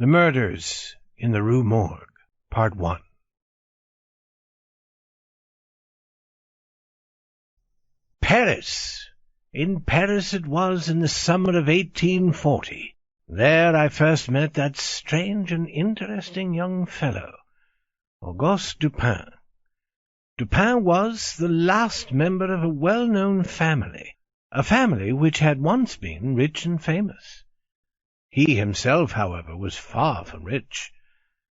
The Murders in the Rue Morgue, Part 1. Paris! In Paris it was in the summer of 1840. There I first met that strange and interesting young fellow, Auguste Dupin. Dupin was the last member of a well-known family, a family which had once been rich and famous. He himself, however, was far from rich.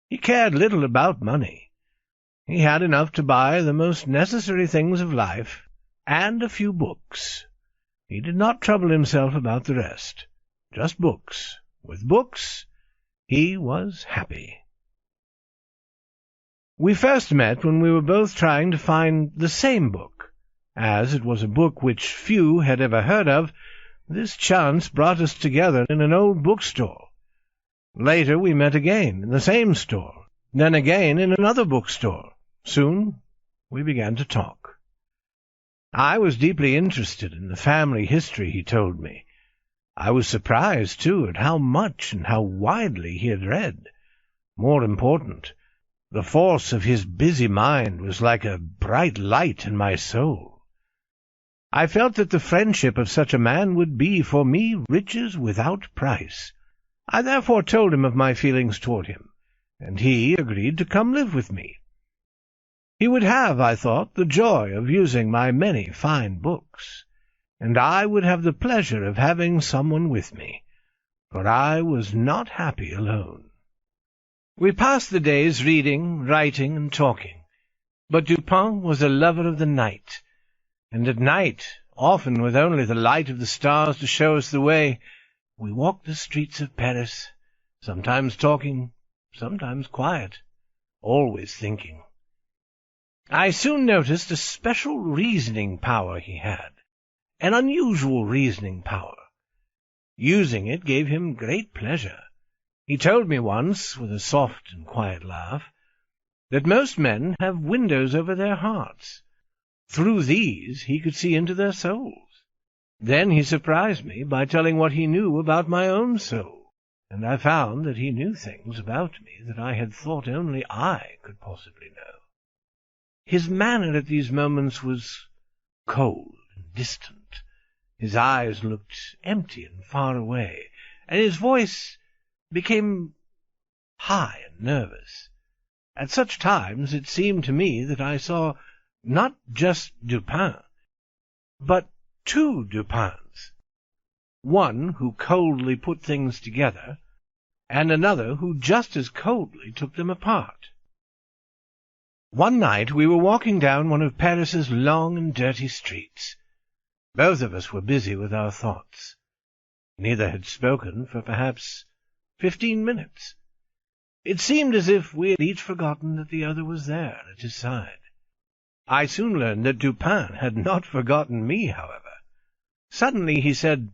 He cared little about money. He had enough to buy the most necessary things of life, and a few books. He did not trouble himself about the rest. Just books. With books, he was happy. We first met when we were both trying to find the same book. As it was a book which few had ever heard of, this chance brought us together in an old bookstore. Later we met again in the same store, then again in another bookstore. Soon we began to talk. I was deeply interested in the family history he told me. I was surprised, too, at how much and how widely he had read. More important, the force of his busy mind was like a bright light in my soul. I felt that the friendship of such a man would be, for me, riches without price. I therefore told him of my feelings toward him, and he agreed to come live with me. He would have, I thought, the joy of using my many fine books, and I would have the pleasure of having someone with me, for I was not happy alone. We passed the days reading, writing, and talking, but Dupin was a lover of the night, and at night, often with only the light of the stars to show us the way, we walked the streets of Paris, sometimes talking, sometimes quiet, always thinking. I soon noticed a special reasoning power he had, an unusual reasoning power. Using it gave him great pleasure. He told me once, with a soft and quiet laugh, that most men have windows over their hearts. Through these he could see into their souls. Then he surprised me by telling what he knew about my own soul, and I found that he knew things about me that I had thought only I could possibly know. His manner at these moments was cold and distant. His eyes looked empty and far away, and his voice became high and nervous. At such times it seemed to me that I saw not just Dupin, but two Dupins, one who coldly put things together, and another who just as coldly took them apart. One night we were walking down one of Paris's long and dirty streets. Both of us were busy with our thoughts. Neither had spoken for perhaps 15 minutes. It seemed as if we had each forgotten that the other was there at his side. I soon learned that Dupin had not forgotten me, however. Suddenly he said,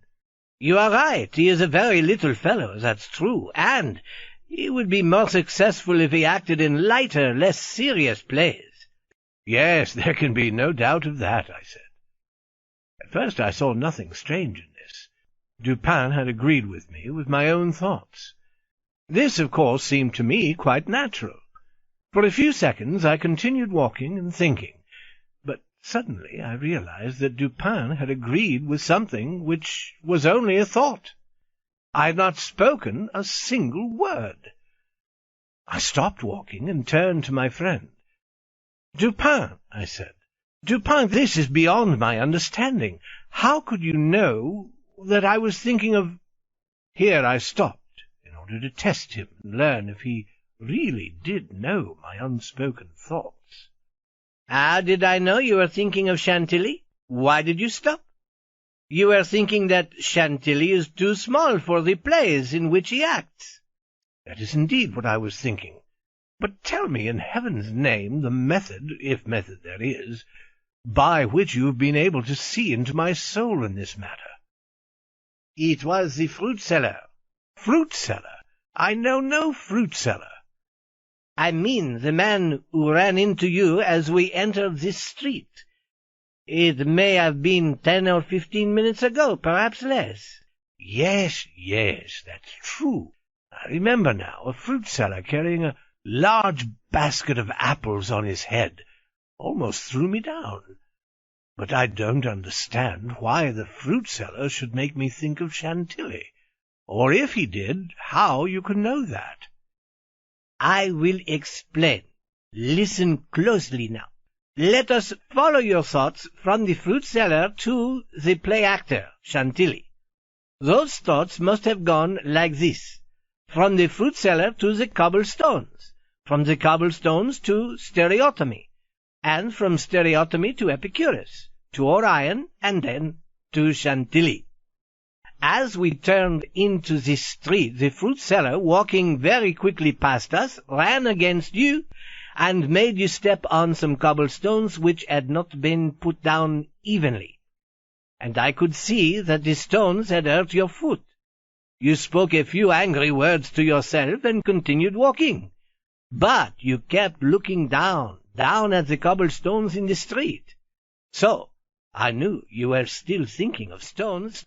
"You are right. He is a very little fellow, that's true, and he would be more successful if he acted in lighter, less serious plays." "Yes, there can be no doubt of that," I said. At first I saw nothing strange in this. Dupin had agreed with me with my own thoughts. This, of course, seemed to me quite natural. For a few seconds I continued walking and thinking, but suddenly I realized that Dupin had agreed with something which was only a thought. I had not spoken a single word. I stopped walking and turned to my friend. "Dupin," I said, "Dupin, this is beyond my understanding. How could you know that I was thinking of—" Here I stopped in order to test him and learn if he really did know my unspoken thoughts. "How did I know you were thinking of Chantilly? Why did you stop?" "You were thinking that Chantilly is too small for the plays in which he acts." "That is indeed what I was thinking. But tell me, in heaven's name, the method, if method there is, by which you have been able to see into my soul in this matter." "It was the fruit-seller." "Fruit-seller? I know no fruit-seller." "I mean the man who ran into you as we entered this street. It may have been 10 or 15 minutes ago, perhaps less." Yes, that's true. I remember now a fruit seller carrying a large basket of apples on his head almost threw me down. But I don't understand why the fruit seller should make me think of Chantilly, or if he did, how you can know that." "I will explain. Listen closely now. Let us follow your thoughts from the fruit seller to the play actor, Chantilly. Those thoughts must have gone like this: from the fruit seller to the cobblestones, from the cobblestones to stereotomy, and from stereotomy to Epicurus, to Orion, and then to Chantilly. As we turned into this street, the fruit seller, walking very quickly past us, ran against you, and made you step on some cobblestones which had not been put down evenly. And I could see that the stones had hurt your foot. You spoke a few angry words to yourself and continued walking. But you kept looking down at the cobblestones in the street. So I knew you were still thinking of stones.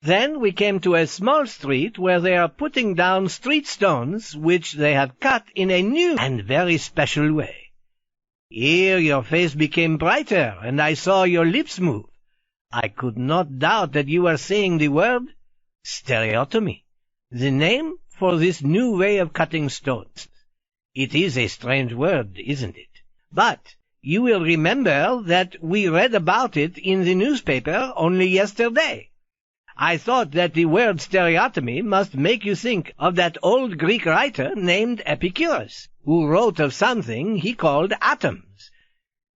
Then we came to a small street where they are putting down street stones, which they have cut in a new and very special way. Here your face became brighter, and I saw your lips move. I could not doubt that you were saying the word stereotomy, the name for this new way of cutting stones. It is a strange word, isn't it? But you will remember that we read about it in the newspaper only yesterday. I thought that the word stereotomy must make you think of that old Greek writer named Epicurus, who wrote of something he called atoms.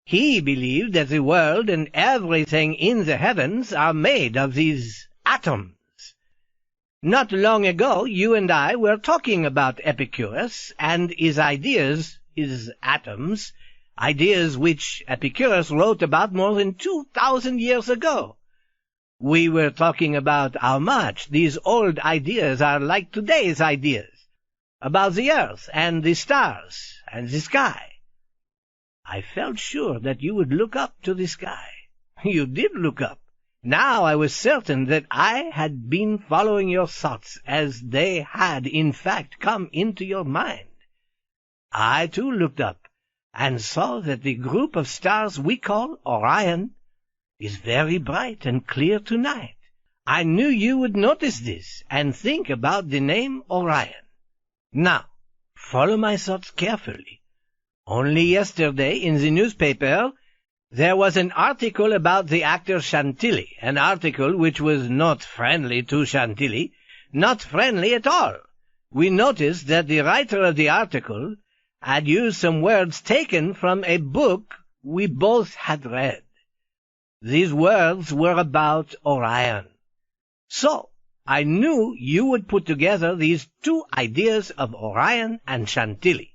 He believed that the world and everything in the heavens are made of these atoms. Not long ago you and I were talking about Epicurus and his ideas, his atoms, ideas which Epicurus wrote about more than 2,000 years ago. We were talking about how much these old ideas are like today's ideas, about the earth and the stars and the sky. I felt sure that you would look up to the sky. You did look up. Now I was certain that I had been following your thoughts as they had in fact come into your mind. I too looked up and saw that the group of stars we call Orion is very bright and clear tonight. I knew you would notice this and think about the name Orion. Now, follow my thoughts carefully. Only yesterday in the newspaper there was an article about the actor Chantilly, an article which was not friendly to Chantilly, not friendly at all. We noticed that the writer of the article had used some words taken from a book we both had read. These words were about Orion. So I knew you would put together these two ideas of Orion and Chantilly.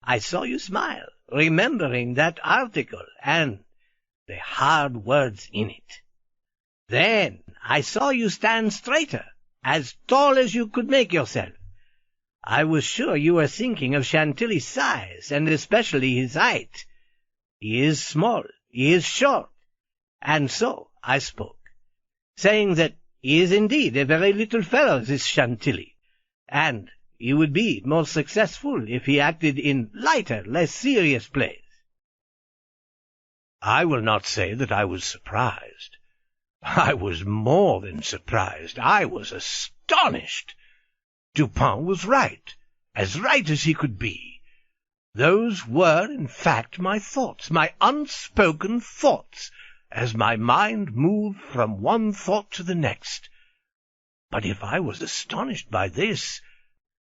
I saw you smile, remembering that article and the hard words in it. Then I saw you stand straighter, as tall as you could make yourself. I was sure you were thinking of Chantilly's size, and especially his height. He is small, he is short. And so I spoke, saying that he is indeed a very little fellow, this Chantilly, and he would be more successful if he acted in lighter, less serious plays. I will not say that I was surprised. I was more than surprised. I was astonished. Dupin was right as he could be. Those were, in fact, my thoughts, my unspoken thoughts, as my mind moved from one thought to the next. But if I was astonished by this,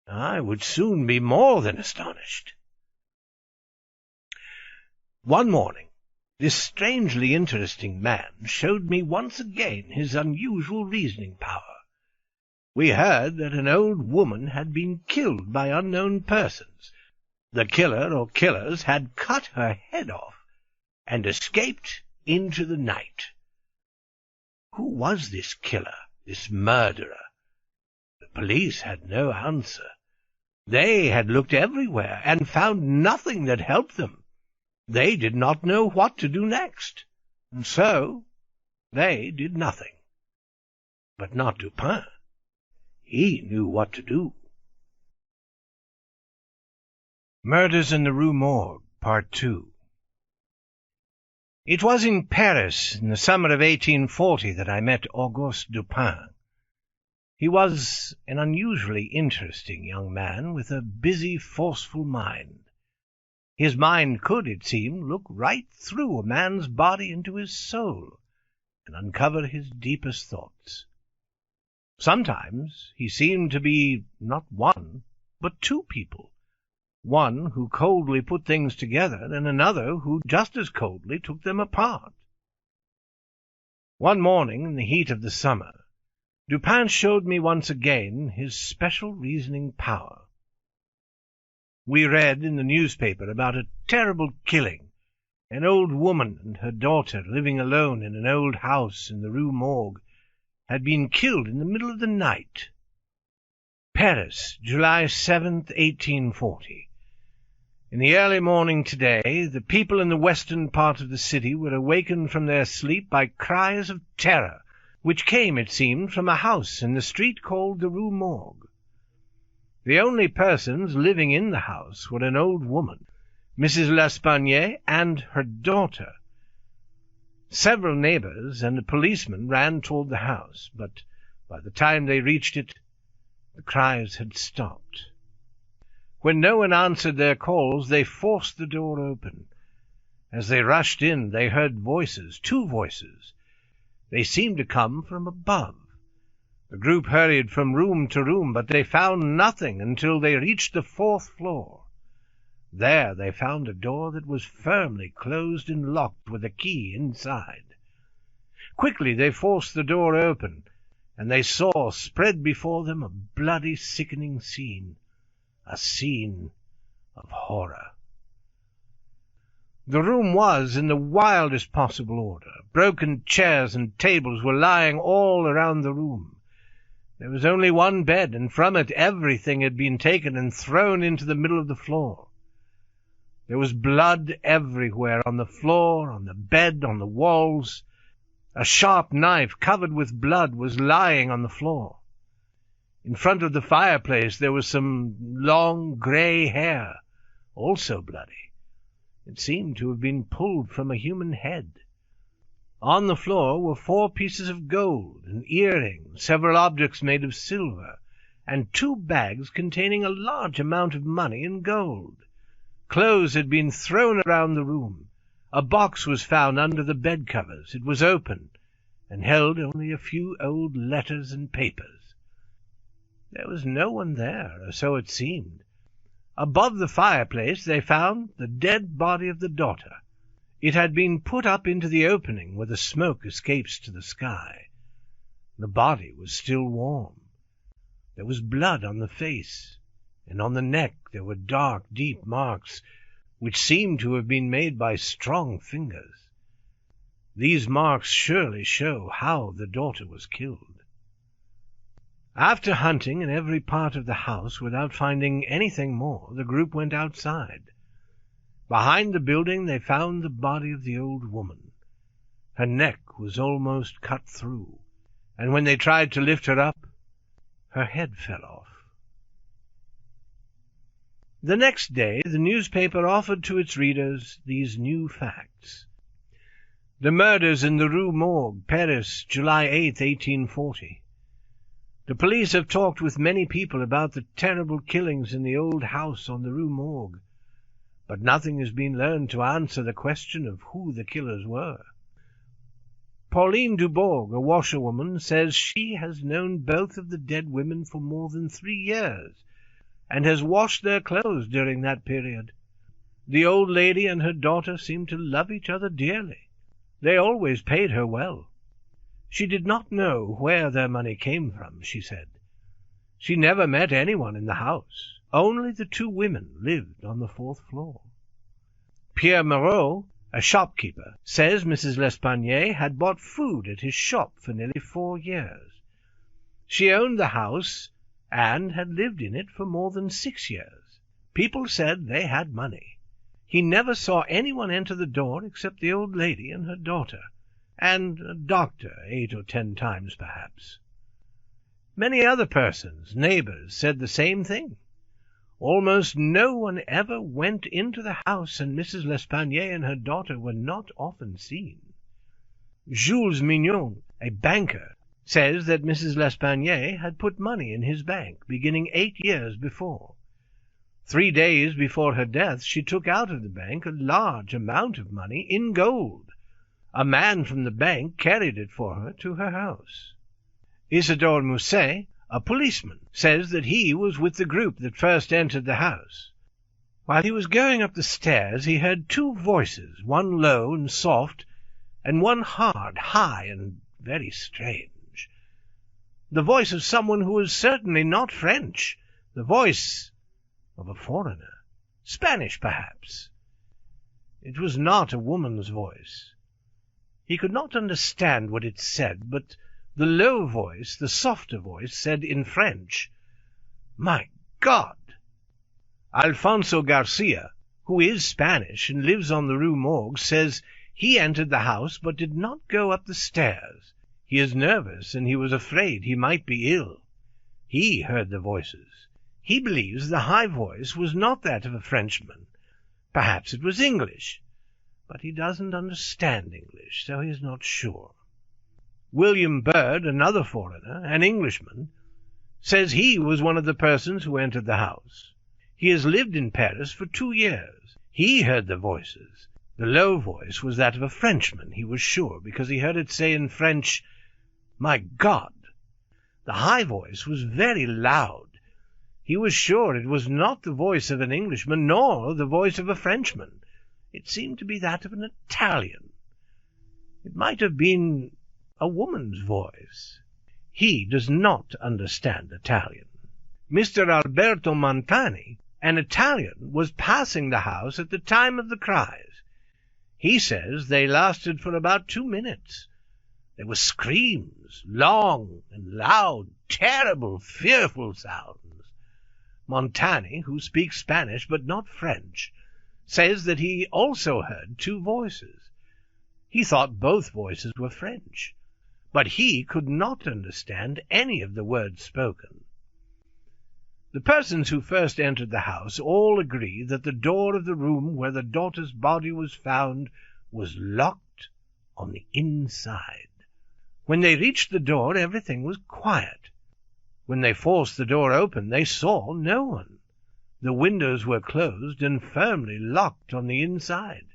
I would soon be more than astonished. One morning, this strangely interesting man showed me once again his unusual reasoning power. We heard that an old woman had been killed by unknown persons. The killer or killers had cut her head off and escaped into the night. Who was this killer, this murderer? The police had no answer. They had looked everywhere and found nothing that helped them. They did not know what to do next, and so they did nothing. But not Dupin. He knew what to do. Murders in the Rue Morgue, Part 2. It was in Paris in the summer of 1840 that I met Auguste Dupin. He was an unusually interesting young man with a busy, forceful mind. His mind could, it seemed, look right through a man's body into his soul and uncover his deepest thoughts. Sometimes he seemed to be not one, but two people. One who coldly put things together, and another who just as coldly took them apart. One morning, in the heat of the summer, Dupin showed me once again his special reasoning power. We read in the newspaper about a terrible killing, an old woman and her daughter living alone in an old house in the Rue Morgue had been killed in the middle of the night. Paris, July 7th, 1840. In the early morning today, the people in the western part of the city were awakened from their sleep by cries of terror, which came, it seemed, from a house in the street called the Rue Morgue. The only persons living in the house were an old woman, Mrs. L'Espanaye, and her daughter. Several neighbors and a policeman ran toward the house, but by the time they reached it, the cries had stopped. When no one answered their calls, they forced the door open. As they rushed in, they heard voices, two voices. They seemed to come from above. The group hurried from room to room, but they found nothing until they reached the fourth floor. There they found a door that was firmly closed and locked with a key inside. Quickly they forced the door open, and they saw spread before them a bloody, sickening scene. A scene of horror. The room was in the wildest possible order. Broken chairs and tables were lying all around the room. There was only one bed, and from it everything had been taken and thrown into the middle of the floor. There was blood everywhere, on the floor, on the bed, on the walls. A sharp knife covered with blood was lying on the floor. In front of the fireplace there was some long grey hair, also bloody. It seemed to have been pulled from a human head. On the floor were 4 pieces of gold, an earring, several objects made of silver, and 2 bags containing a large amount of money in gold. Clothes had been thrown around the room. A box was found under the bed-covers. It was open, and held only a few old letters and papers. There was no one there, or so it seemed. Above the fireplace they found the dead body of the daughter. It had been put up into the opening where the smoke escapes to the sky. The body was still warm. There was blood on the face, and on the neck there were dark, deep marks, which seemed to have been made by strong fingers. These marks surely show how the daughter was killed. After hunting in every part of the house without finding anything more, the group went outside. Behind the building they found the body of the old woman. Her neck was almost cut through, and when they tried to lift her up, her head fell off. The next day the newspaper offered to its readers these new facts. The murders in the Rue Morgue, Paris, July 8, 1840. The police have talked with many people about the terrible killings in the old house on the Rue Morgue, but nothing has been learned to answer the question of who the killers were. Pauline Dubourg, a washerwoman, says she has known both of the dead women for more than 3 years, and has washed their clothes during that period. The old lady and her daughter seemed to love each other dearly. They always paid her well. She did not know where their money came from, she said. She never met anyone in the house. Only the 2 women lived on the 4th floor. Pierre Moreau, a shopkeeper, says Mrs. L'Espanaye had bought food at his shop for nearly 4 years. She owned the house and had lived in it for more than 6 years. People said they had money. He never saw anyone enter the door except the old lady and her daughter, and a doctor 8 or 10 times perhaps. Many other persons, neighbors, said the same thing. Almost no one ever went into the house, and Mrs. L'Espanaye and her daughter were not often seen. Jules Mignon, a banker, says that Mrs. L'Espanaye had put money in his bank, beginning 8 years before. 3 days before her death she took out of the bank a large amount of money in gold. A man from the bank carried it for her to her house. Isidore Mousset, a policeman, says that he was with the group that first entered the house. While he was going up the stairs he heard 2 voices, one low and soft, and one hard, high, and very strange. The voice of someone who was certainly not French, the voice of a foreigner, Spanish perhaps. It was not a woman's voice. He could not understand what it said, but the low voice, the softer voice, said in French, "My God!" Alfonso Garcia, who is Spanish and lives on the Rue Morgue, says he entered the house but did not go up the stairs. He is nervous, and he was afraid he might be ill. He heard the voices. He believes the high voice was not that of a Frenchman. Perhaps it was English, but he doesn't understand English, so he is not sure. William Bird, another foreigner, an Englishman, says he was one of the persons who entered the house. He has lived in Paris for 2 years. He heard the voices. The low voice was that of a Frenchman, he was sure, because he heard it say in French, "My God!" The high voice was very loud. He was sure it was not the voice of an Englishman, nor the voice of a Frenchman. It seemed to be that of an Italian. It might have been a woman's voice. He does not understand Italian. Mr. Alberto Montani, an Italian, was passing the house at the time of the cries. He says they lasted for about 2 minutes. There were screams, long and loud, terrible, fearful sounds. Montani, who speaks Spanish but not French, says that he also heard 2 voices. He thought both voices were French, but he could not understand any of the words spoken. The persons who first entered the house all agree that the door of the room where the daughter's body was found was locked on the inside. When they reached the door, everything was quiet. When they forced the door open, they saw no one. The windows were closed and firmly locked on the inside.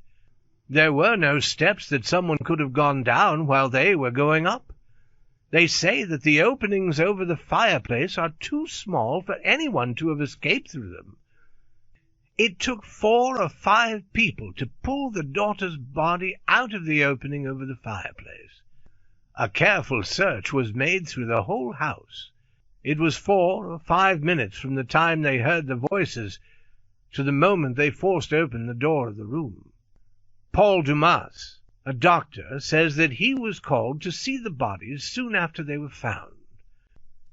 There were no steps that someone could have gone down while they were going up. They say that the openings over the fireplace are too small for anyone to have escaped through them. It took 4 or 5 people to pull the daughter's body out of the opening over the fireplace. A careful search was made through the whole house. It was 4 or 5 minutes from the time they heard the voices to the moment they forced open the door of the room. Paul Dumas, a doctor, says that he was called to see the bodies soon after they were found.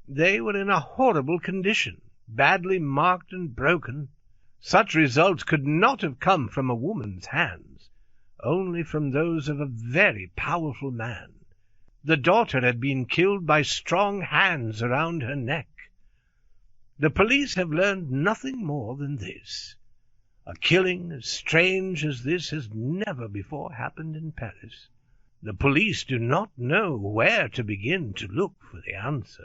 They were in a horrible condition, badly marked and broken. Such results could not have come from a woman's hands, only from those of a very powerful man. The daughter had been killed by strong hands around her neck. The police have learned nothing more than this. A killing as strange as this has never before happened in Paris. The police do not know where to begin to look for the answer.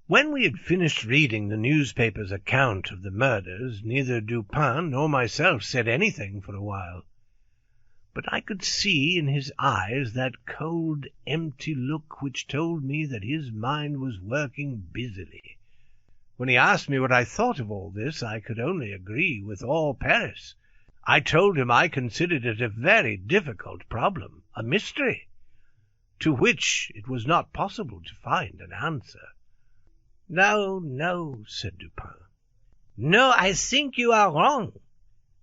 When we had finished reading the newspaper's account of the murders, neither Dupin nor myself said anything for a while. But I could see in his eyes that cold, empty look which told me that his mind was working busily. When he asked me what I thought of all this, I could only agree with all Paris. I told him I considered it a very difficult problem, a mystery, to which it was not possible to find an answer. "No, no," said Dupin. "No, I think you are wrong.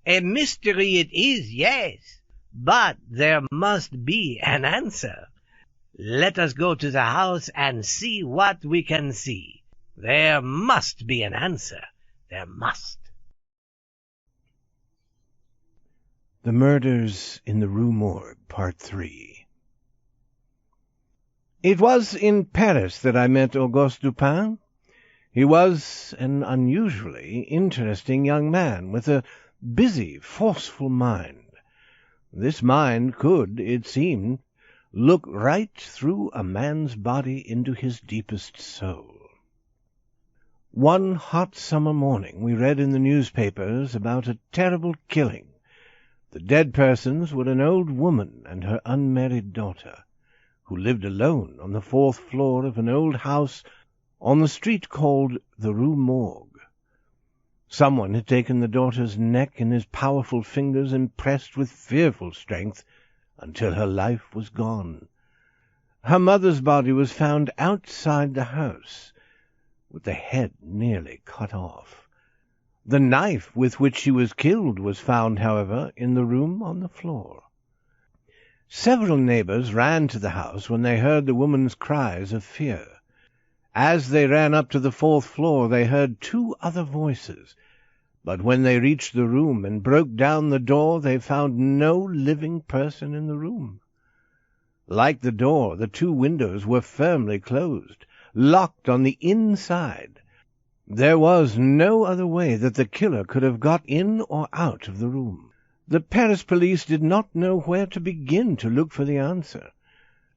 A mystery it is, yes. But there must be an answer. Let us go to the house and see what we can see. There must be an answer. There must." The Murders in the Rue Morgue, Part 3. It was in Paris that I met Auguste Dupin. He was an unusually interesting young man, with a busy, forceful mind. This mind could, it seemed, look right through a man's body into his deepest soul. One hot summer morning we read in the newspapers about a terrible killing. The dead persons were an old woman and her unmarried daughter, who lived alone on the 4th floor of an old house on the street called the Rue Morgue. Someone had taken the daughter's neck in his powerful fingers and pressed with fearful strength until her life was gone. Her mother's body was found outside the house, with the head nearly cut off. The knife with which she was killed was found, however, in the room on the floor. Several neighbors ran to the house when they heard the woman's cries of fear. As they ran up to the 4th floor, they heard 2 other voices, but when they reached the room and broke down the door, they found no living person in the room. Like the door, the 2 windows were firmly closed, locked on the inside. There was no other way that the killer could have got in or out of the room. The Paris police did not know where to begin to look for the answer.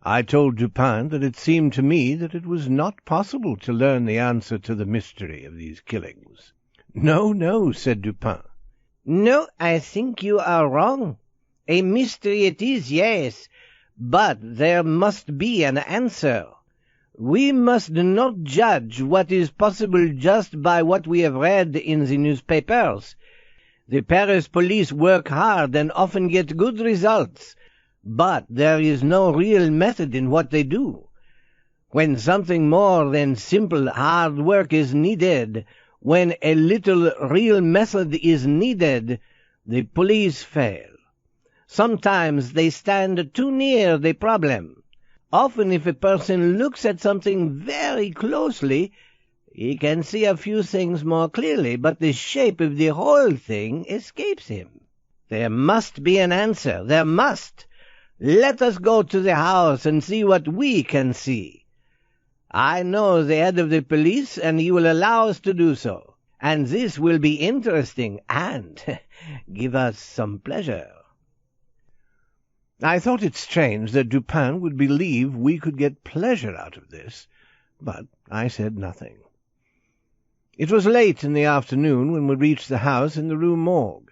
I told Dupin that it seemed to me that it was not possible to learn the answer to the mystery of these killings. "No," said Dupin. "No, I think you are wrong. A mystery it is, yes, but there must be an answer. We must not judge what is possible just by what we have read in the newspapers. The Paris police work hard and often get good results, but there is no real method in what they do. When something more than simple hard work is needed, when a little real method is needed, the police fail. Sometimes they stand too near the problem. Often if a person looks at something very closely, he can see a few things more clearly, but the shape of the whole thing escapes him. There must be an answer. There must. Let us go to the house and see what we can see. I know the head of the police, and he will allow us to do so. And this will be interesting and give us some pleasure." I thought it strange that Dupin would believe we could get pleasure out of this, but I said nothing. It was late in the afternoon when we reached the house in the Rue Morgue.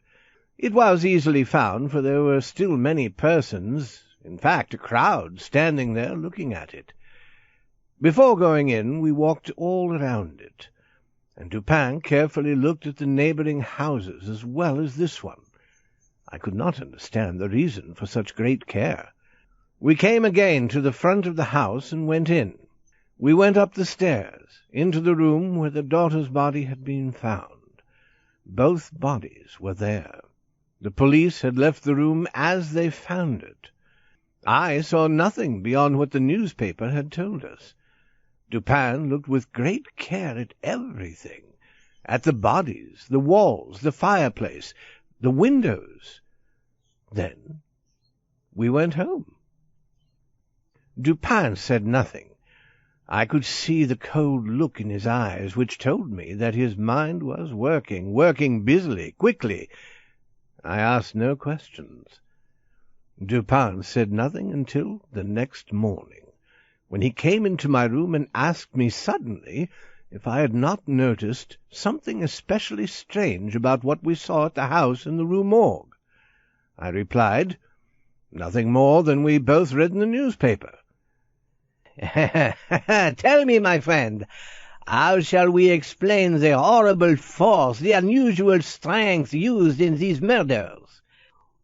It was easily found, for there were still many persons, in fact a crowd, standing there looking at it. Before going in, we walked all around it, and Dupin carefully looked at the neighboring houses as well as this one. I could not understand the reason for such great care. We came again to the front of the house and went in. We went up the stairs, into the room where the daughter's body had been found. Both bodies were there. The police had left the room as they found it. I saw nothing beyond what the newspaper had told us. Dupin looked with great care at everything, at the bodies, the walls, the fireplace, the windows. Then we went home. Dupin said nothing. I could see the cold look in his eyes, which told me that his mind was working busily, quickly. I asked no questions. Dupin said nothing until the next morning, when he came into my room and asked me suddenly if I had not noticed something especially strange about what we saw at the house in the Rue Morgue. I replied, "Nothing more than we both read in the newspaper." "Tell me, my friend, how shall we explain the horrible force, the unusual strength used in these murders?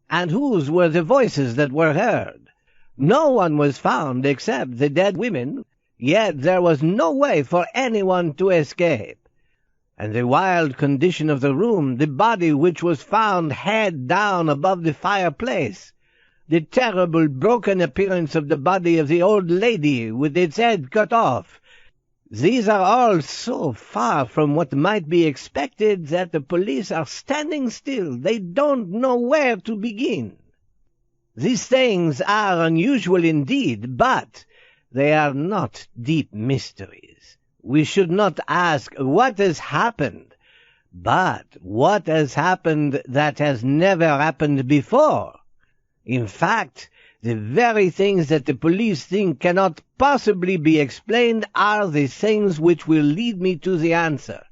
And whose were the voices that were heard? No one was found except the dead women, yet there was no way for anyone to escape. And the wild condition of the room, the body which was found head down above the fireplace, the terrible broken appearance of the body of the old lady with its head cut off, these are all so far from what might be expected that the police are standing still. They don't know where to begin. These things are unusual indeed, but they are not deep mysteries. we should not ask what has happened, but what has happened that has never happened before. In fact, the very things that the police think cannot possibly be explained are the things which will lead me to the answer.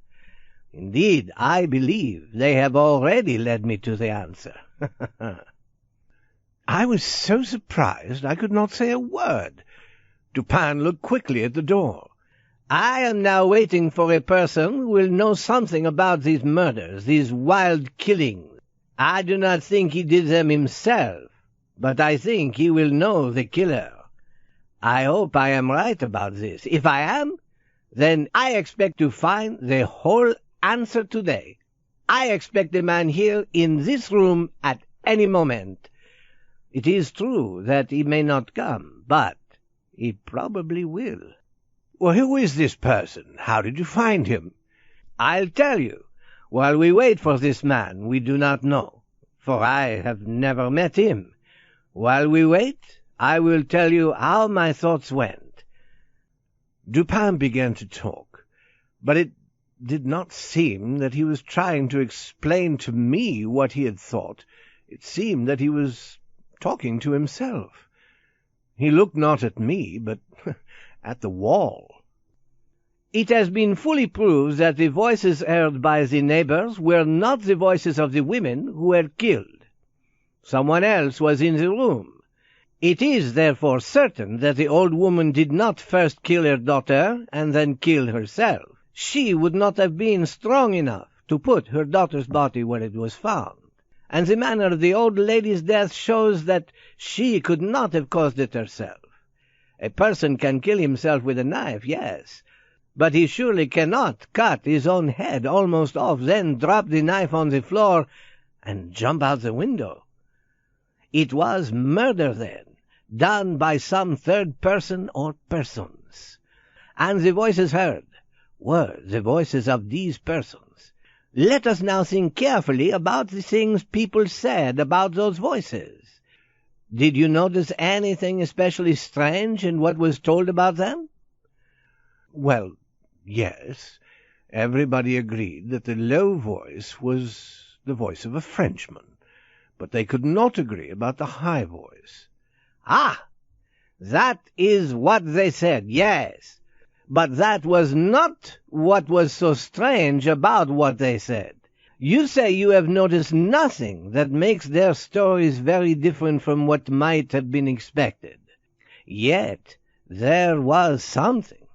Indeed, I believe they have already led me to the answer. I was so surprised I could not say a word. Dupin looked quickly at the door. I am now waiting for a person who will know something about these murders, these wild killings. I do not think he did them himself, but I think he will know the killer. I hope I am right about this. If I am, then I expect to find the whole answer today. I expect the man here in this room at any moment. It is true that he may not come, but he probably will. Well, who is this person? How did you find him? I'll tell you. While we wait for this man, we do not know, for I have never met him. While we wait, I will tell you how my thoughts went. Dupin began to talk, but it did not seem that he was trying to explain to me what he had thought. It seemed that he was talking to himself. He looked not at me, but at the wall. It has been fully proved that the voices heard by the neighbors were not the voices of the women who were killed. Someone else was in the room. It is therefore certain that the old woman did not first kill her daughter and then kill herself. She would not have been strong enough to put her daughter's body where it was found. And the manner of the old lady's death shows that she could not have caused it herself. A person can kill himself with a knife, yes, but he surely cannot cut his own head almost off, then drop the knife on the floor and jump out the window. It was murder, then, done by some third person or persons. And the voices heard were the voices of these persons. Let us now think carefully about the things people said about those voices. Did you notice anything especially strange in what was told about them? Well, yes. Everybody agreed that the low voice was the voice of a Frenchman, but they could not agree about the high voice. Ah! That is what they said, yes. But that was not what was so strange about what they said. You say you have noticed nothing that makes their stories very different from what might have been expected. Yet there was something.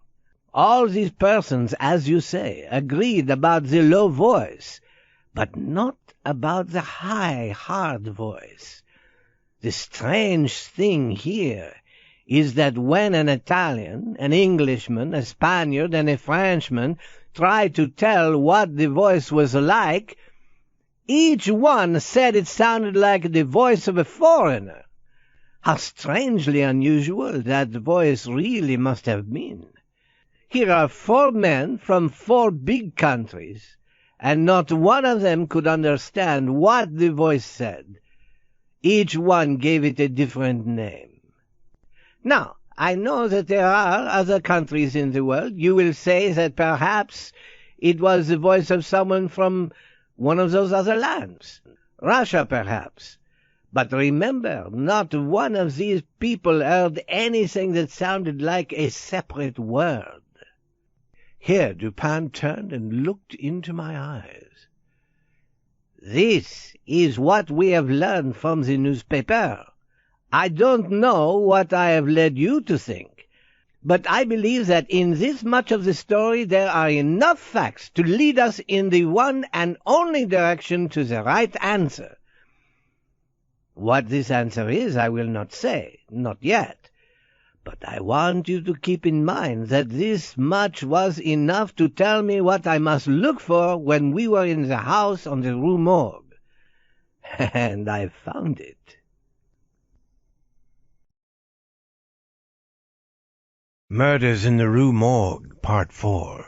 All these persons, as you say, agreed about the low voice, but not about the high, hard voice. The strange thing here is that when an Italian, an Englishman, a Spaniard, and a Frenchman tried to tell what the voice was like, each one said it sounded like the voice of a foreigner. How strangely unusual that voice really must have been. Here are 4 men from 4 big countries, and not one of them could understand what the voice said. Each one gave it a different name. Now, I know that there are other countries in the world. You will say that perhaps it was the voice of someone from one of those other lands. Russia, perhaps. But remember, not one of these people heard anything that sounded like a separate word. Here Dupin turned and looked into my eyes. This is what we have learned from the newspaper. I don't know what I have led you to think, but I believe that in this much of the story there are enough facts to lead us in the one and only direction to the right answer. What this answer is, I will not say, not yet. But I want you to keep in mind that this much was enough to tell me what I must look for when we were in the house on the Rue Morgue. And I found it. Murders in the Rue Morgue, Part 4.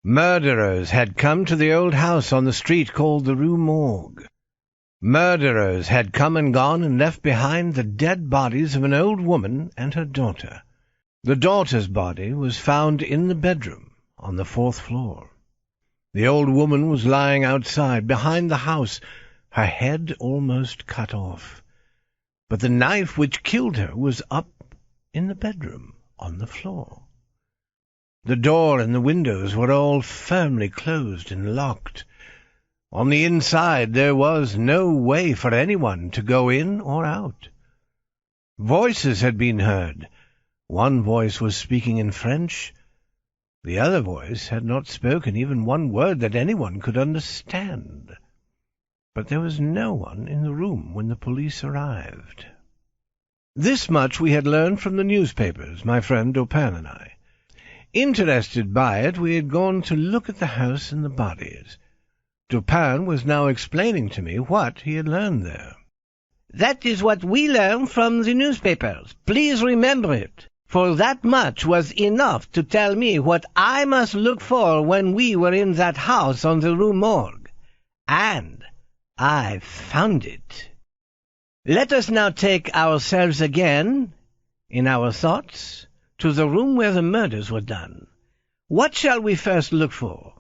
Murderers had come to the old house on the street called the Rue Morgue. Murderers had come and gone and left behind the dead bodies of an old woman and her daughter. The daughter's body was found in the bedroom on the 4th floor. The old woman was lying outside, behind the house, her head almost cut off. But the knife which killed her was up in the bedroom on the floor. The door and the windows were all firmly closed and locked. On the inside there was no way for anyone to go in or out. Voices had been heard. One voice was speaking in French. The other voice had not spoken even one word that anyone could understand. But there was no one in the room when the police arrived. This much we had learned from the newspapers, my friend Dupin and I. Interested by it, we had gone to look at the house and the bodies. Dupin was now explaining to me what he had learned there. That is what we learned from the newspapers. Please remember it, for that much was enough to tell me what I must look for when we were in that house on the Rue Morgue. And I found it. Let us now take ourselves again, in our thoughts, to the room where the murders were done. What shall we first look for?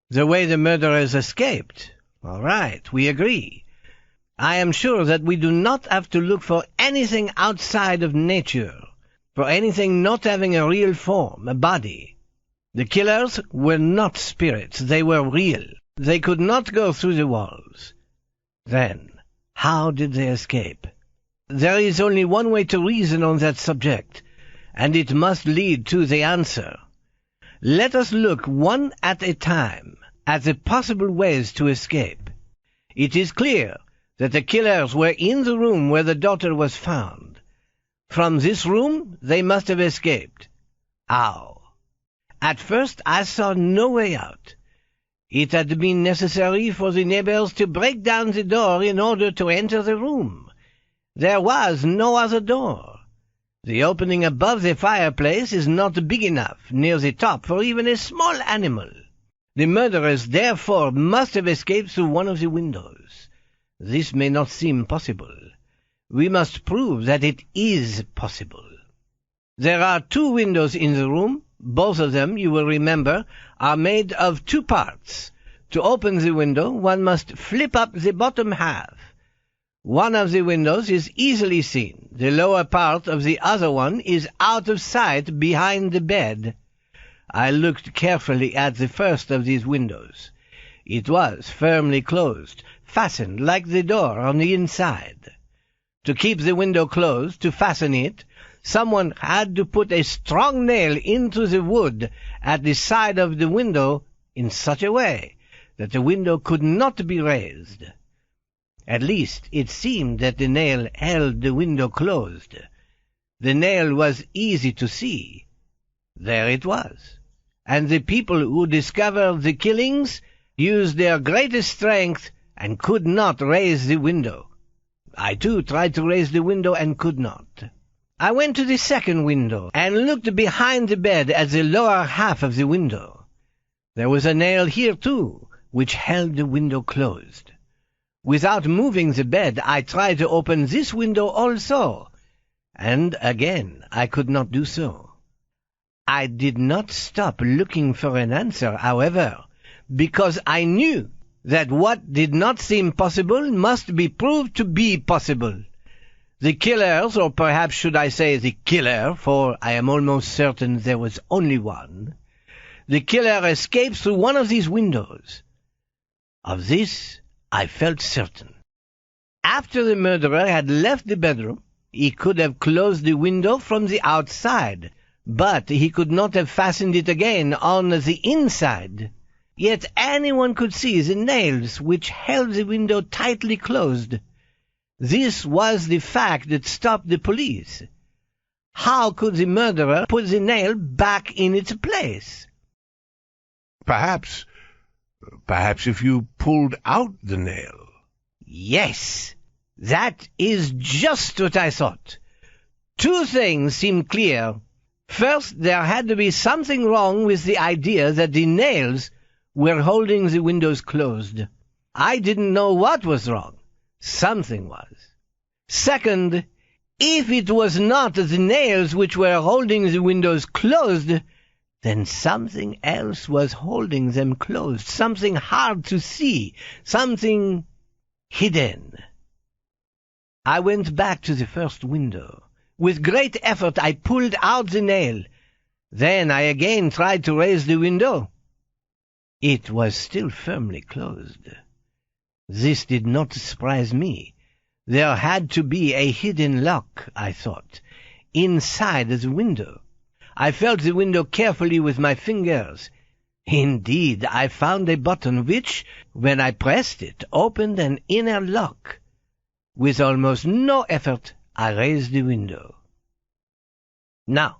The way the murderers escaped. All right, we agree. I am sure that we do not have to look for anything outside of nature, for anything not having a real form, a body. The killers were not spirits, they were real. They could not go through the walls. Then, how did they escape? There is only one way to reason on that subject, and it must lead to the answer. Let us look one at a time at the possible ways to escape. It is clear that the killers were in the room where the daughter was found. From this room they must have escaped. How? At first I saw no way out. It had been necessary for the neighbors to break down the door in order to enter the room. There was no other door. The opening above the fireplace is not big enough near the top for even a small animal. The murderers therefore must have escaped through one of the windows. This may not seem possible. We must prove that it is possible. There are 2 windows in the room. Both of them, you will remember, are made of 2 parts. To open the window, one must flip up the bottom half. One of the windows is easily seen. The lower part of the other one is out of sight behind the bed. I looked carefully at the first of these windows. It was firmly closed, fastened like the door on the inside. To keep the window closed, to fasten it, someone had to put a strong nail into the wood at the side of the window in such a way that the window could not be raised. At least it seemed that the nail held the window closed. The nail was easy to see. There it was. And the people who discovered the killings used their greatest strength and could not raise the window. I too tried to raise the window and could not. I went to the second window and looked behind the bed at the lower half of the window. There was a nail here too, which held the window closed. Without moving the bed, I tried to open this window also, and again I could not do so. I did not stop looking for an answer, however, because I knew that what did not seem possible must be proved to be possible. The killers, or perhaps should I say the killer, for I am almost certain there was only one, the killer escaped through one of these windows. Of this I felt certain. After the murderer had left the bedroom, he could have closed the window from the outside, but he could not have fastened it again on the inside. Yet anyone could see the nails which held the window tightly closed. This was the fact that stopped the police. How could the murderer put the nail back in its place? Perhaps if you pulled out the nail. Yes, that is just what I thought. 2 things seemed clear. First, there had to be something wrong with the idea that the nails were holding the windows closed. I didn't know what was wrong. Something was. Second, If it was not the nails which were holding the windows closed, then something else was holding them closed, something hard to see, something hidden. I went back to the first window. With great effort I pulled out the nail. Then I again tried to raise the window. It was still firmly closed. This did not surprise me. There had to be a hidden lock, I thought, inside the window. I felt the window carefully with my fingers. Indeed, I found a button which, when I pressed it, opened an inner lock. With almost no effort, I raised the window. Now,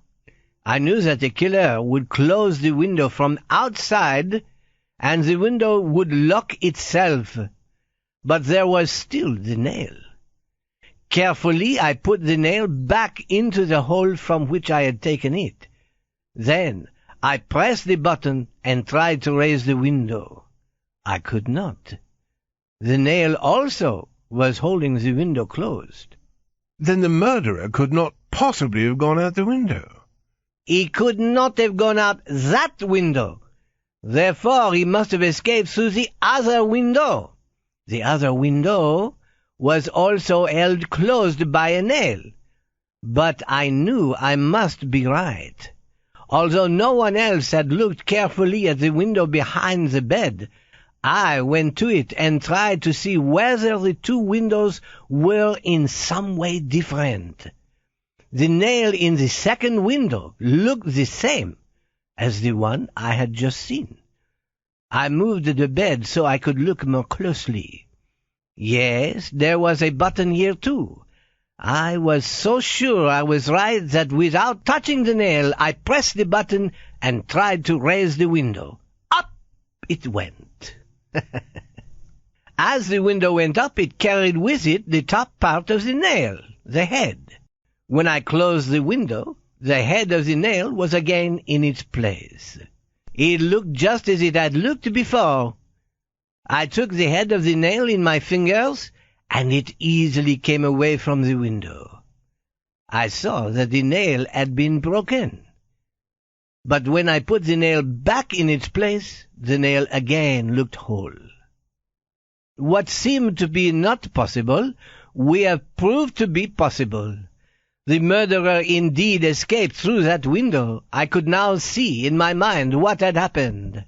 I knew that the killer would close the window from outside, and the window would lock itself. But there was still the nail. Carefully, I put the nail back into the hole from which I had taken it. Then I pressed the button and tried to raise the window. I could not. The nail also was holding the window closed. Then the murderer could not possibly have gone out the window. He could not have gone out that window. Therefore, he must have escaped through the other window. The other window was also held closed by a nail. But I knew I must be right. Although no one else had looked carefully at the window behind the bed, I went to it and tried to see whether the two windows were in some way different. The nail in the second window looked the same as the one I had just seen. I moved the bed so I could look more closely. Yes, there was a button here too. I was so sure I was right that without touching the nail, I pressed the button and tried to raise the window. Up it went. As the window went up, it carried with it the top part of the nail, the head. When I closed the window, the head of the nail was again in its place. It looked just as it had looked before. I took the head of the nail in my fingers, and it easily came away from the window. I saw that the nail had been broken. But when I put the nail back in its place, the nail again looked whole. What seemed to be not possible, we have proved to be possible. The murderer indeed escaped through that window. I could now see in my mind what had happened.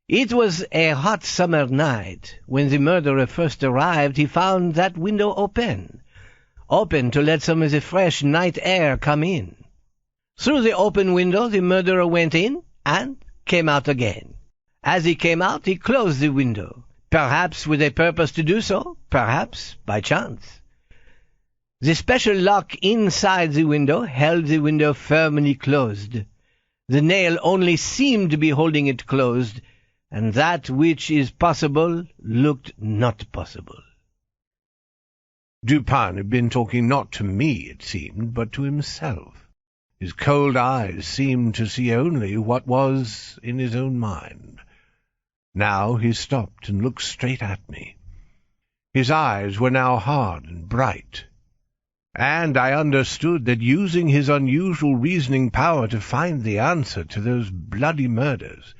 It was a hot summer night. When the murderer first arrived, he found that window open to let some of the fresh night air come in. Through the open window, the murderer went in and came out again. As he came out, he closed the window, perhaps with a purpose to do so, perhaps by chance. The special lock inside the window held the window firmly closed. The nail only seemed to be holding it closed, and that which is possible looked not possible. Dupin had been talking not to me, it seemed, but to himself. His cold eyes seemed to see only what was in his own mind. Now he stopped and looked straight at me. His eyes were now hard and bright, and I understood that using his unusual reasoning power to find the answer to those bloody murders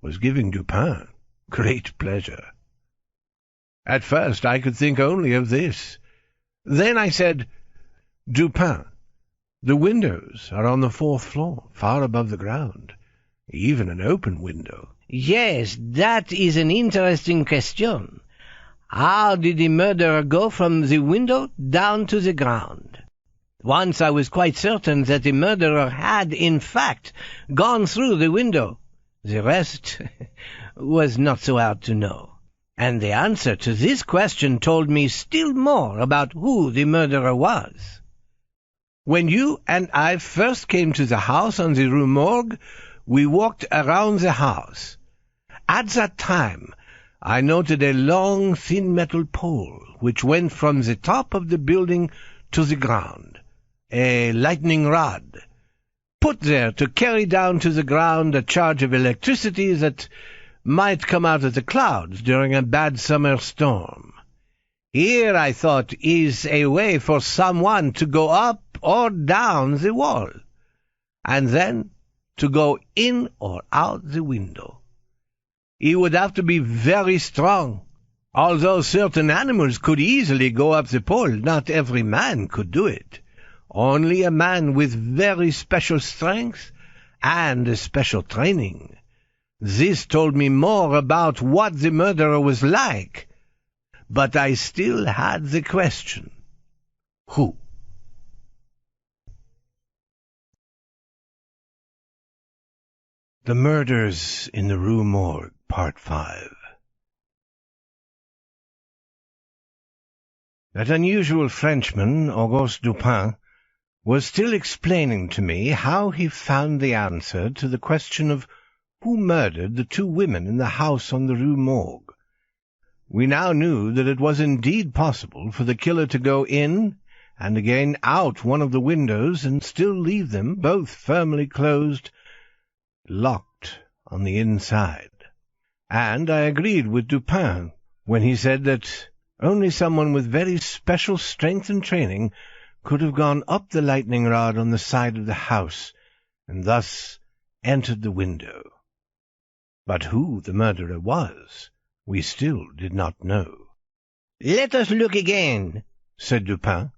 was giving Dupin great pleasure. At first I could think only of this. Then I said, "Dupin, the windows are on the 4th floor, far above the ground, even an open window." Yes, that is an interesting question. How did the murderer go from the window down to the ground? Once I was quite certain that the murderer had, in fact, gone through the window. The rest was not so hard to know. And the answer to this question told me still more about who the murderer was. When you and I first came to the house on the Rue Morgue, we walked around the house. At that time, I noted a long, thin metal pole which went from the top of the building to the ground, a lightning rod, put there to carry down to the ground a charge of electricity that might come out of the clouds during a bad summer storm. Here, I thought, is a way for someone to go up or down the wall, and then to go in or out the window. He would have to be very strong. Although certain animals could easily go up the pole, not every man could do it. Only a man with very special strength and a special training. This told me more about what the murderer was like, but I still had the question. Who? The Murders in the Rue Morgue, Part 5. That unusual Frenchman, Auguste Dupin, was still explaining to me how he found the answer to the question of who murdered the two women in the house on the Rue Morgue. We now knew that it was indeed possible for the killer to go in and again out one of the windows and still leave them both firmly closed, locked on the inside. And I agreed with Dupin when he said that only someone with very special strength and training could have gone up the lightning rod on the side of the house and thus entered the window. But who the murderer was, we still did not know. "Let us look again," said Dupin,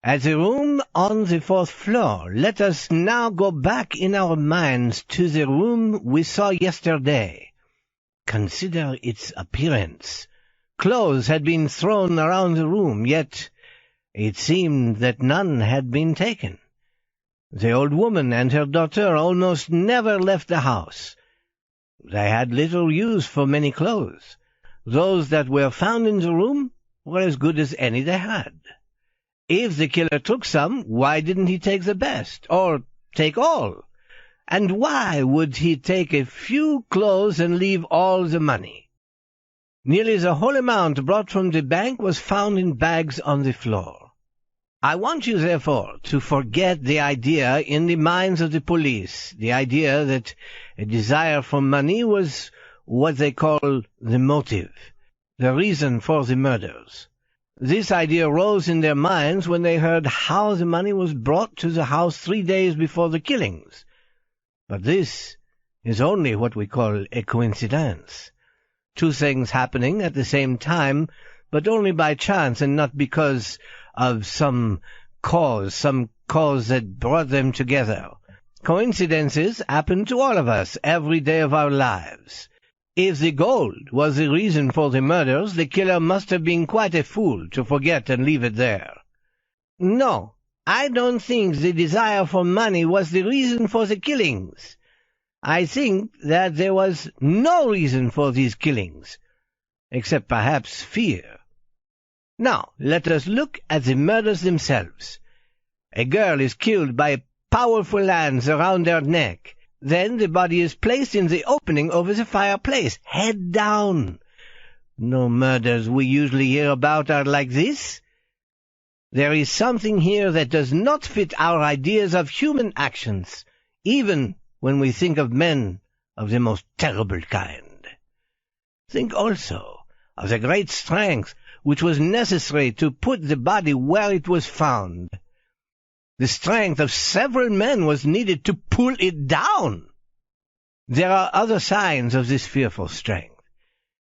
"at the room on the 4th floor. Let us now go back in our minds to the room we saw yesterday. Consider its appearance. Clothes had been thrown around the room, yet it seemed that none had been taken. The old woman and her daughter almost never left the house. They had little use for many clothes. Those that were found in the room were as good as any they had. If the killer took some, why didn't he take the best, or take all? And why would he take a few clothes and leave all the money? Nearly the whole amount brought from the bank was found in bags on the floor. I want you, therefore, to forget the idea in the minds of the police, the idea that a desire for money was what they call the motive, the reason for the murders. This idea rose in their minds when they heard how the money was brought to the house 3 days before the killings. But this is only what we call a coincidence. Two things happening at the same time, but only by chance and not because of some cause that brought them together. Coincidences happen to all of us every day of our lives. If the gold was the reason for the murders, the killer must have been quite a fool to forget and leave it there. No, I don't think the desire for money was the reason for the killings. I think that there was no reason for these killings, except perhaps fear. Now, let us look at the murders themselves. A girl is killed by powerful hands around her neck. Then the body is placed in the opening over the fireplace, head down. No murders we usually hear about are like this. There is something here that does not fit our ideas of human actions, even when we think of men of the most terrible kind. Think also of the great strength which was necessary to put the body where it was found. The strength of several men was needed to pull it down. There are other signs of this fearful strength.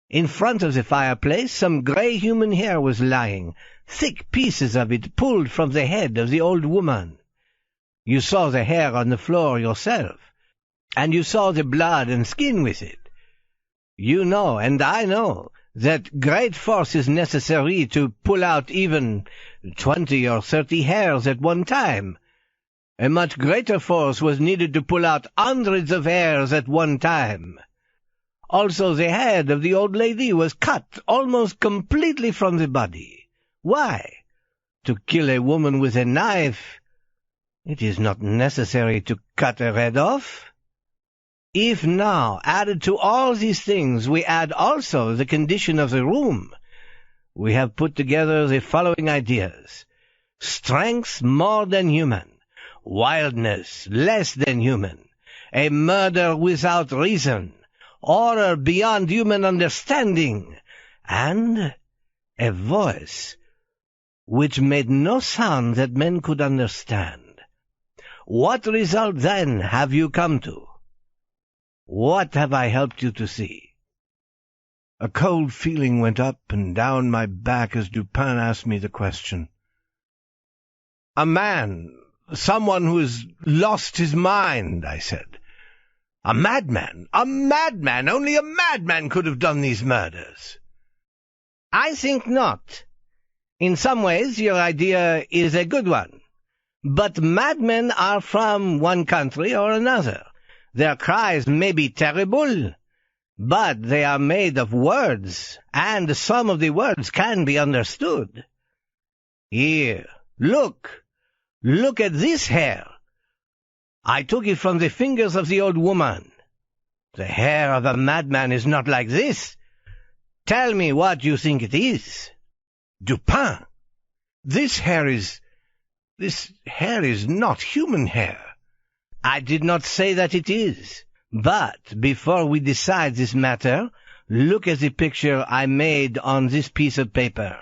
In front of the fireplace, some grey human hair was lying, thick pieces of it pulled from the head of the old woman. You saw the hair on the floor yourself, and you saw the blood and skin with it. You know, and I know, that great force is necessary to pull out even 20 or 30 hairs at one time. A much greater force was needed to pull out hundreds of hairs at one time. Also, the head of the old lady was cut almost completely from the body. Why? To kill a woman with a knife, it is not necessary to cut her head off. If now, added to all these things, we add also the condition of the room, we have put together the following ideas: strength more than human, wildness less than human, a murder without reason, horror beyond human understanding, and A voice which made no sound that men could understand. What result, then, have you come to? What have I helped you to see? A cold feeling went up and down my back as Dupin asked me the question. "A man, someone who has lost his mind," I said. "A madman! A madman! Only a madman could have done these murders." I think not. In some ways your idea is a good one. But madmen are from one country or another. Their cries may be terrible, but they are made of words, and some of the words can be understood. Here, look at this hair. I took it from the fingers of the old woman. The hair of a madman is not like this. Tell me what you think it is." "Dupin, this hair is not human hair." "I did not say that it is. But before we decide this matter, look at the picture I made on this piece of paper.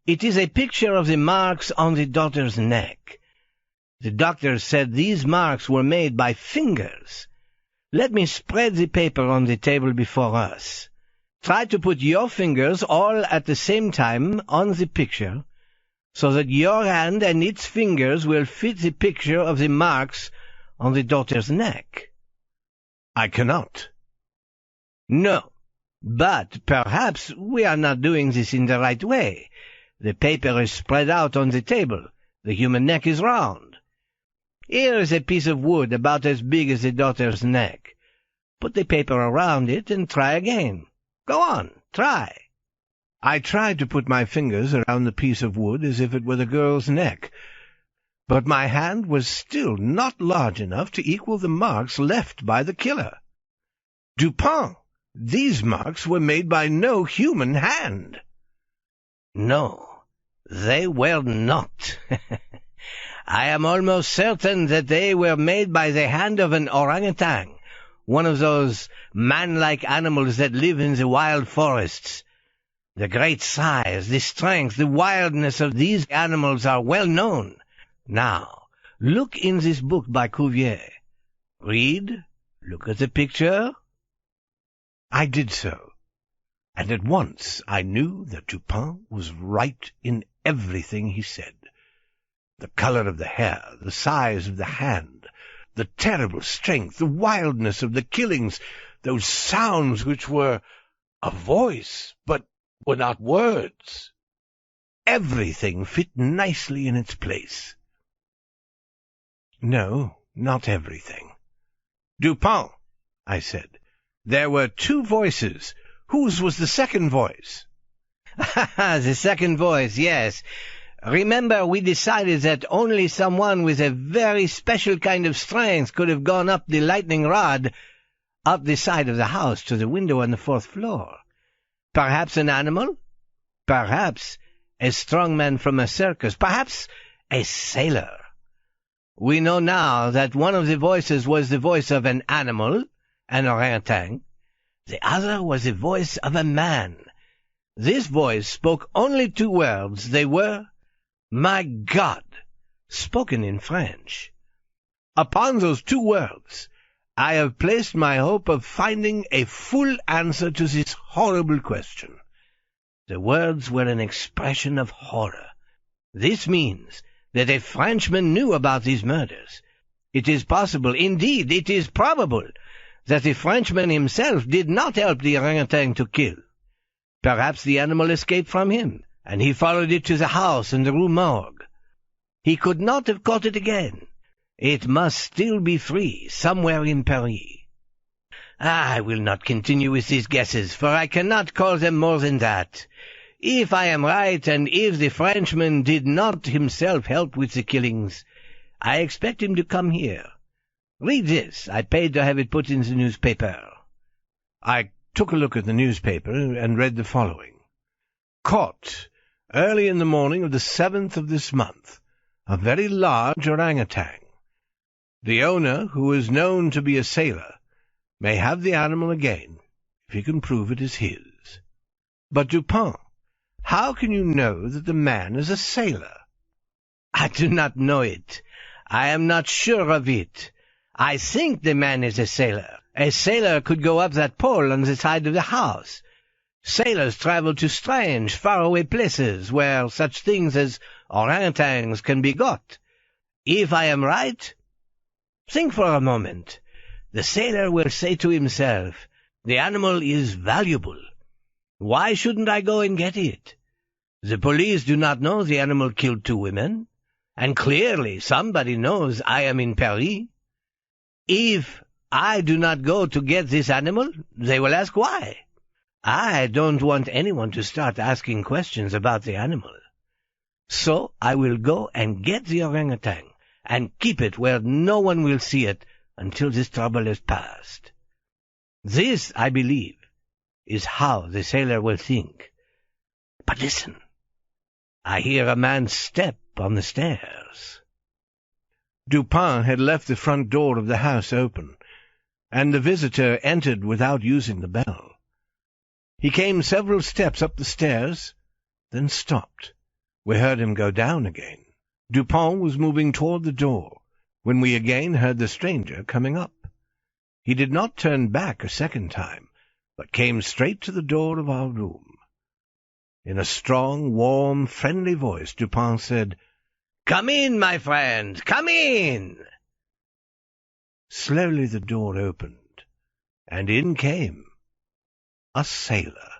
It is a picture of the marks on the daughter's neck. The doctor said these marks were made by fingers. Let me spread the paper on the table before us. Try to put your fingers all at the same time on the picture, so that your hand and its fingers will fit the picture of the marks on the daughter's neck." "I cannot." "No, but perhaps we are not doing this in the right way. The paper is spread out on the table. The human neck is round. Here is a piece of wood about as big as the daughter's neck. Put the paper around it and try again. Go on, try." I tried to put my fingers around the piece of wood as if it were the girl's neck, but my hand was still not large enough to equal the marks left by the killer. "Dupin, these marks were made by no human hand." "No, they were not. I am almost certain that they were made by the hand of an orangutan, one of those man-like animals that live in the wild forests. The great size, the strength, the wildness of these animals are well known. Now, look in this book by Cuvier. Read, look at the picture." I did so, and at once I knew that Dupin was right in everything he said. The color of the hair, the size of the hand, the terrible strength, the wildness of the killings, those sounds which were a voice, but were not words. Everything fit nicely in its place. No, not everything. "Dupin," I said, "there were two voices. Whose was the second voice?" The second voice, yes. Remember, we decided that only someone with a very special kind of strength could have gone up the lightning rod, up the side of the house to the window on the 4th floor. Perhaps an animal? Perhaps a strong man from a circus? Perhaps a sailor? We know now that one of the voices was the voice of an animal, an orangutan. The other was the voice of a man. This voice spoke only two words. They were, 'My God,' spoken in French. Upon those two words, I have placed my hope of finding a full answer to this horrible question. The words were an expression of horror. This means that a Frenchman knew about these murders. It is possible, indeed, it is probable, that the Frenchman himself did not help the orangutan to kill. Perhaps the animal escaped from him, and he followed it to the house in the Rue Morgue. He could not have caught it again. It must still be free, somewhere in Paris. I will not continue with these guesses, for I cannot call them more than that. If I am right, and if the Frenchman did not himself help with the killings, I expect him to come here. Read this. I paid to have it put in the newspaper." I took a look at the newspaper and read the following. "Caught early in the morning of the 7th of this month, a very large orangutan. The owner, who is known to be a sailor, may have the animal again, if he can prove it is his. But, Dupin, How can you know that the man is a sailor?" "I do not know it. I am not sure of it. I think the man is a sailor. A sailor could go up that pole on the side of the house. Sailors travel to strange, faraway places where such things as orangutans can be got. If I am right, think for a moment. The sailor will say to himself, 'The animal is valuable. Why shouldn't I go and get it? The police do not know the animal killed 2 women, and clearly somebody knows I am in Paris. If I do not go to get this animal, they will ask why. I don't want anyone to start asking questions about the animal. So I will go and get the orangutan, and keep it where no one will see it until this trouble is past.' This, I believe, is how the sailor will think. But listen, I hear a man's step on the stairs." Dupin had left the front door of the house open, and the visitor entered without using the bell. He came several steps up the stairs, then stopped. We heard him go down again. Dupin was moving toward the door, when we again heard the stranger coming up. He did not turn back a second time, but came straight to the door of our room. In a strong, warm, friendly voice, Dupin said, "Come in, my friend, come in." Slowly the door opened, and in came a sailor.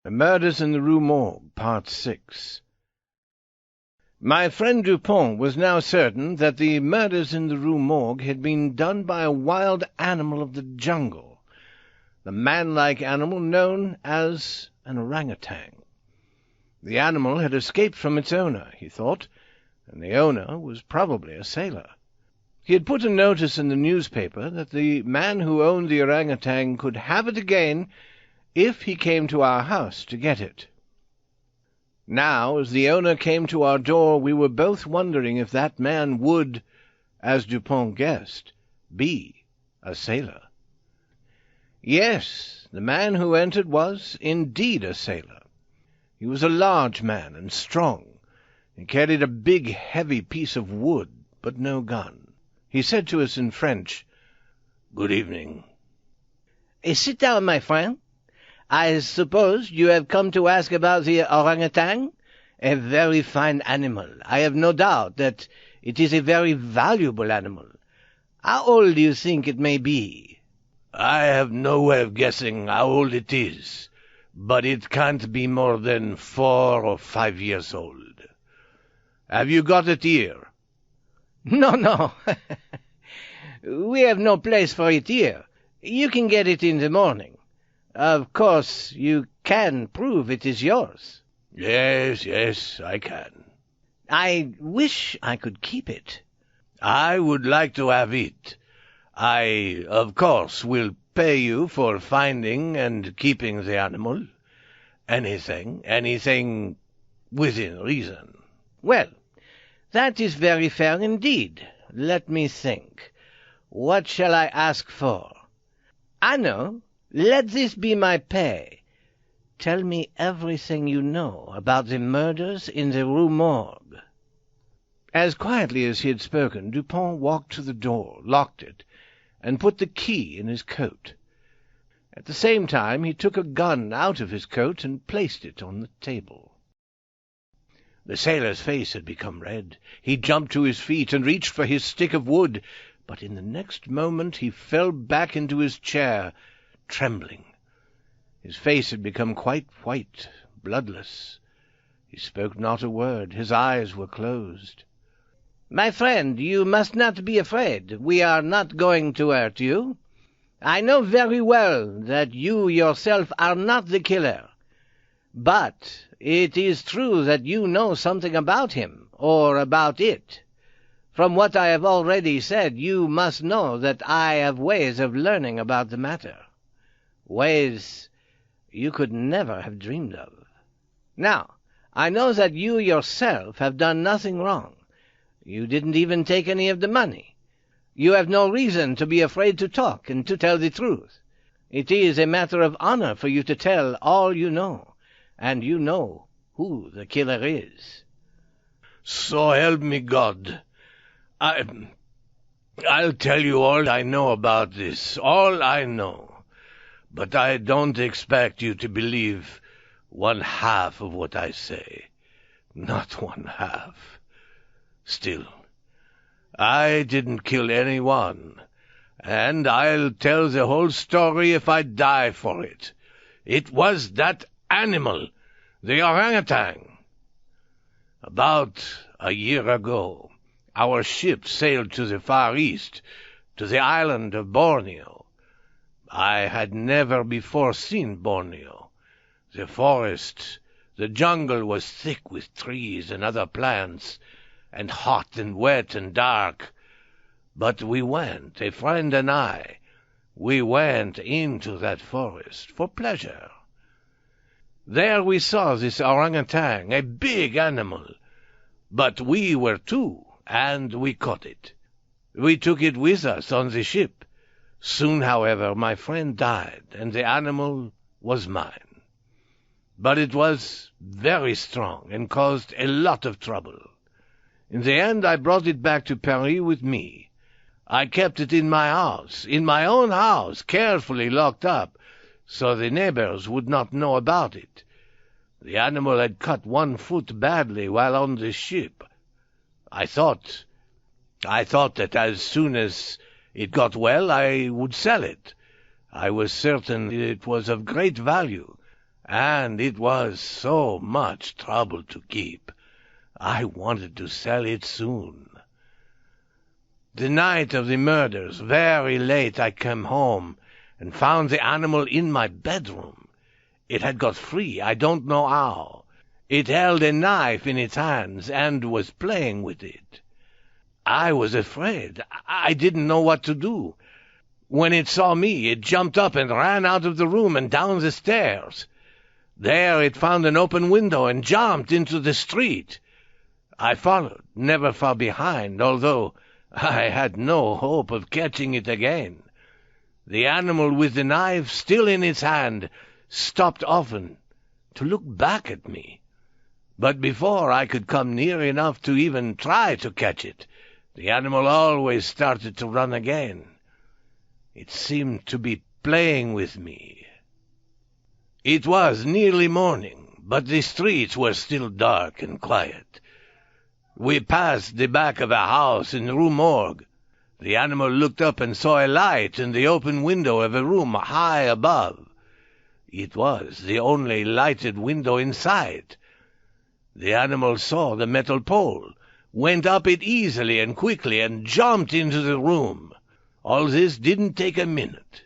The Murders in the Rue Morgue, Part 6. My friend Dupin was now certain that the murders in the Rue Morgue had been done by a wild animal of the jungle, the man-like animal known as an orangutan. The animal had escaped from its owner, he thought, and the owner was probably a sailor. He had put a notice in the newspaper that the man who owned the orangutan could have it again if he came to our house to get it. Now, as the owner came to our door, we were both wondering if that man would, as Dupin guessed, be a sailor. Yes, the man who entered was indeed a sailor. He was a large man and strong, and carried a big, heavy piece of wood, but no gun. He said to us in French, "Good evening." "Sit down, my friend. I suppose you have come to ask about the orangutan? A very fine animal. I have no doubt that it is a very valuable animal. How old do you think it may be?" "I have no way of guessing how old it is, but it can't be more than 4 or 5 years old. Have you got it here?" No. We have no place for it here. You can get it in the morning. Of course, you can prove it is yours." Yes, I can." "I wish I could keep it." "I would like to have it. I, of course, will pay you for finding and keeping the animal. Anything within reason." "Well, that is very fair indeed. Let me think. What shall I ask for? I know. Let this be my pay. Tell me everything you know about the murders in the Rue Morgue." As quietly as he had spoken, Dupin walked to the door, locked it, and put the key in his coat. At the same time he took a gun out of his coat and placed it on the table. The sailor's face had become red. He jumped to his feet and reached for his stick of wood, but in the next moment he fell back into his chair, trembling. His face had become quite white, bloodless. He spoke not a word. His eyes were closed. "My friend, you must not be afraid. We are not going to hurt you. I know very well that you yourself are not the killer. But it is true that you know something about him, or about it. From what I have already said, you must know that I have ways of learning about the matter. Ways you could never have dreamed of. Now, I know that you yourself have done nothing wrong. You didn't even take any of the money. You have no reason to be afraid to talk and to tell the truth. It is a matter of honor for you to tell all you know, and you know who the killer is." "So help me God. I'll tell you all I know about this, all I know. But I don't expect you to believe one half of what I say. Not one half. Still, I didn't kill anyone, and I'll tell the whole story if I die for it. It was that animal, the orangutan. About a year ago, our ship sailed to the Far East, to the island of Borneo. I had never before seen Borneo. The forest, the jungle was thick with trees and other plants, and hot and wet and dark. But we went, a friend and I, we went into that forest for pleasure. There we saw this orangutan, a big animal, but we were two, and we caught it. We took it with us on the ship. Soon, however, my friend died, and the animal was mine. But it was very strong and caused a lot of trouble. In the end, I brought it back to Paris with me. I kept it in my house, in my own house, carefully locked up, so the neighbors would not know about it. The animal had cut one foot badly while on the ship. I thought that as soon as it got well, I would sell it. I was certain it was of great value, and it was so much trouble to keep. I wanted to sell it soon. The night of the murders, very late, I came home and found the animal in my bedroom. It had got free, I don't know how. It held a knife in its hands and was playing with it. I was afraid. I didn't know what to do. When it saw me, it jumped up and ran out of the room and down the stairs. There it found an open window and jumped into the street. I followed, never far behind, although I had no hope of catching it again. The animal with the knife still in its hand stopped often to look back at me. But before I could come near enough to even try to catch it, the animal always started to run again. It seemed to be playing with me. It was nearly morning, but the streets were still dark and quiet. We passed the back of a house in Rue Morgue. The animal looked up and saw a light in the open window of a room high above. It was the only lighted window in sight. The animal saw the metal pole, went up it easily and quickly, and jumped into the room. All this didn't take a minute.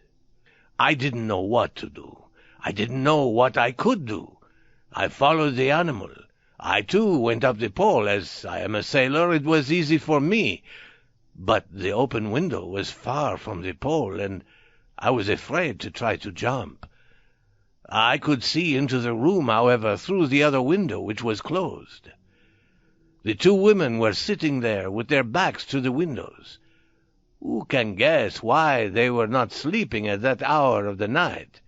I didn't know what to do. I didn't know what I could do. I followed the animal. I, too, went up the pole. As I am a sailor, it was easy for me. But the open window was far from the pole, and I was afraid to try to jump. I could see into the room, however, through the other window, which was closed. The two women were sitting there with their backs to the windows. Who can guess why they were not sleeping at that hour of the night?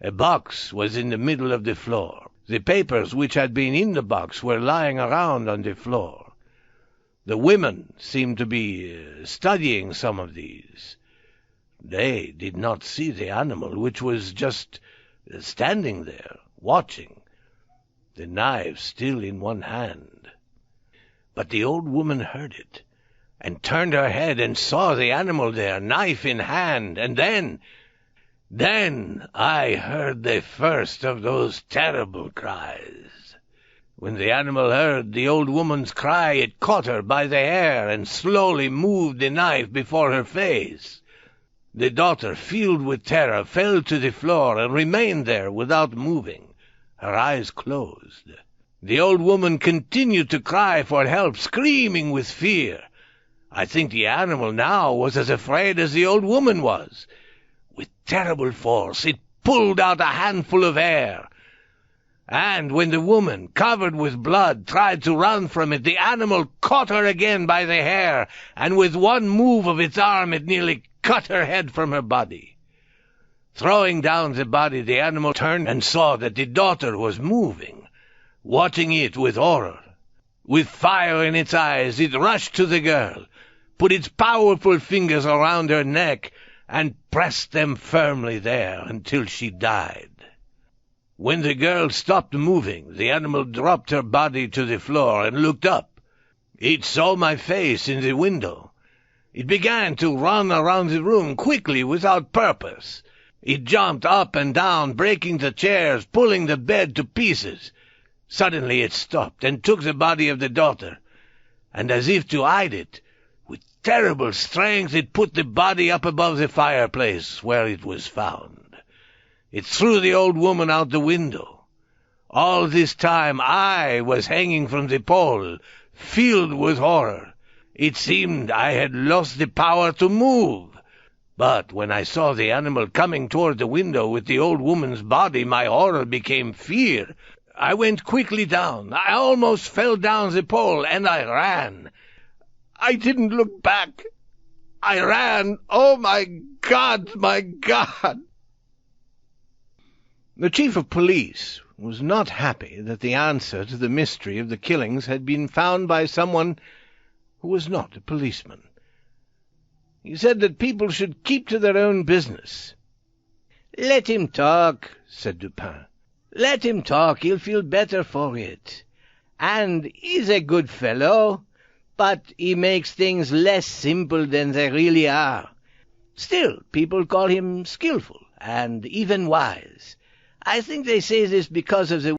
A box was in the middle of the floor. The papers which had been in the box were lying around on the floor. The women seemed to be studying some of these. They did not see the animal, which was just standing there, watching, the knife still in one hand. But the old woman heard it, and turned her head and saw the animal there, knife in hand, and then I heard the first of those terrible cries. When the animal heard the old woman's cry, it caught her by the hair and slowly moved the knife before her face. The daughter, filled with terror, fell to the floor and remained there without moving, her eyes closed. The old woman continued to cry for help, screaming with fear. I think the animal now was as afraid as the old woman was. With terrible force, it pulled out a handful of hair, And when the woman, covered with blood, tried to run from it, the animal caught her again by the hair, and with one move of its arm it nearly cut her head from her body. Throwing down the body, the animal turned and saw that the daughter was moving, watching it with horror. With fire in its eyes, it rushed to the girl, put its powerful fingers around her neck, and pressed them firmly there until she died. When the girl stopped moving, the animal dropped her body to the floor and looked up. It saw my face in the window. It began to run around the room quickly without purpose. It jumped up and down, breaking the chairs, pulling the bed to pieces. Suddenly it stopped and took the body of the daughter, and as if to hide it, with terrible strength it put the body up above the fireplace where it was found. It threw the old woman out the window. All this time I was hanging from the pole, filled with horror. It seemed I had lost the power to move. But when I saw the animal coming toward the window with the old woman's body, my horror became fear. I went quickly down. I almost fell down the pole, and I ran. I didn't look back. I ran. Oh, my God, my God! The chief of police was not happy that the answer to the mystery of the killings had been found by someone who was not a policeman. He said that people should keep to their own business. "Let him talk," said Dupin. "Let him talk, he'll feel better for it. And he's a good fellow, but he makes things less simple than they really are. Still, people call him skillful and even wise. I think they say this because of the